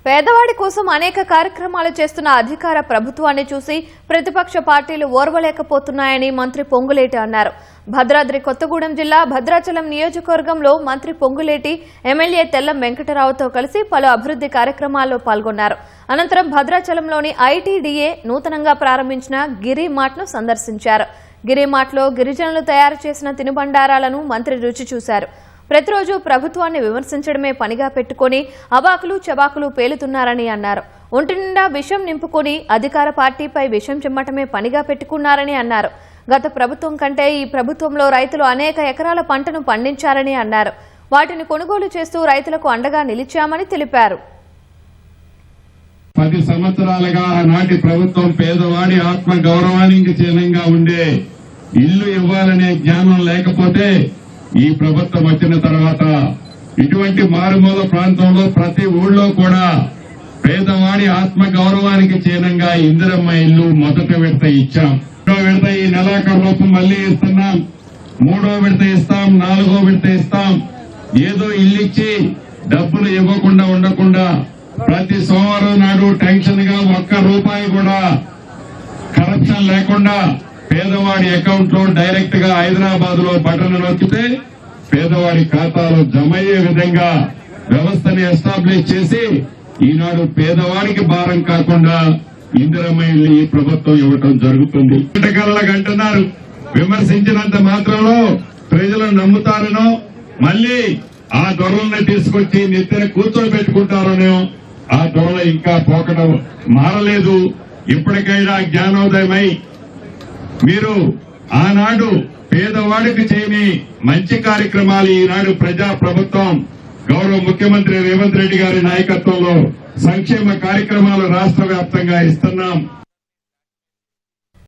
పేదవాడి కోసం అనేక కార్యక్రమాలు చేస్తున్న అధికార ప్రభుత్వాన్ని చూసి ప్రతిపక్ష పార్టీలు ఓర్వలేకపోతున్నాయని మంత్రి పొంగులేటి అన్నారు. భద్రాద్రి కొత్తగూడెం జిల్లా భద్రాచలం నియోజకవర్గంలో మంత్రి పొంగులేటి ఎమ్మెల్యే తెల్లం వెంకటరావుతో కలిసి పలు అభివృద్ది కార్యక్రమాల్లో పాల్గొన్నారు. అనంతరం భద్రాచలంలోని ఐటీడీఏ నూతనంగా ప్రారంభించిన గిరిమార్ట్ను సందర్శించారు. గిరిమార్ట్లో గిరిజనులు తయారు చేసిన తినుబండారాలను మంత్రి రుచి చూశారు. ప్రతిరోజు ప్రభుత్వాన్ని విమర్శించడమే పనిగా పెట్టుకుని అవాకులు చవాకులు పేలుతున్నారని అన్నారు. ఒంటి నిండా విషం నింపుకుని అధికార పార్టీపై విషం చిమ్మటమే పనిగా పెట్టుకున్నారని అన్నారు. గత ప్రభుత్వం కంటే ఈ ప్రభుత్వంలో రైతులు అనేక ఎకరాల పంటను పండించారని అన్నారు. వాటిని కొనుగోలు చేస్తూ రైతులకు అండగా నిలిచామని తెలిపారు. 10 సంవత్సరాలుగా నాటి ప్రభుత్వం పేదవాడి ఆత్మ గౌరవానికి చిహ్నంగా ఉండే ఇల్లు ఇవ్వాలనే జ్ఞానం లేకపోతే ఈ ప్రభుత్వం వచ్చిన తర్వాత ఇటువంటి మారుమూల ప్రాంతంలో ప్రతి ఊళ్ళో కూడా పేదవాడి ఆత్మ గౌరవానికి చిహ్నంగా ఇందిరమ్మ ఇల్లు మొదటి విడత ఇచ్చాం. 2వ విడత ఈ నెలాఖరులోపు మళ్లీ ఇస్తున్నాం. 3వ విడత ఇస్తాం. 4వ విడత ఇస్తాం. ఏదో ఇల్లిచ్చి డబ్బులు ఇవ్వకుండా ఉండకుండా ప్రతి సోమవారం నాడు టెన్షన్ గా ₹1 కూడా కరప్షన్ లేకుండా పేదవాడి అకౌంట్ లో డైరెక్ట్ గా హైదరాబాద్ లో బటన్ నొక్కితే పేదవాడి ఖాతాలో జమ అయ్యే విధంగా వ్యవస్థని ఎస్టాబ్లిష్ చేసి ఈనాడు పేదవాడికి భారం కాకుండా ఇందిరమ్మ ఇల్లు ఈ ప్రభుత్వం ఇవ్వటం జరుగుతుంది. అంటున్నారు, విమర్శించినంత మాత్రంలో ప్రజలు నమ్ముతారనో మళ్లీ ఆ దొరలను తీసుకొచ్చి నెత్తిన కూర్చోబెట్టుకుంటారనో ఆ దొరలు ఇంకా పోకడం మారలేదు. ఇప్పటికైనా జ్ఞానోదయమై మీరు ఆనాడు పేదవాడికి చేయని మంచి కార్యక్రమాలు ఈనాడు ప్రజా ప్రభుత్వం గౌరవ ముఖ్యమంత్రి రేవంత్ రెడ్డి గారి నాయకత్వంలో సంక్షేమ కార్యక్రమాలు రాష్ట్ర వ్యాప్తంగా ఇస్తున్నాం.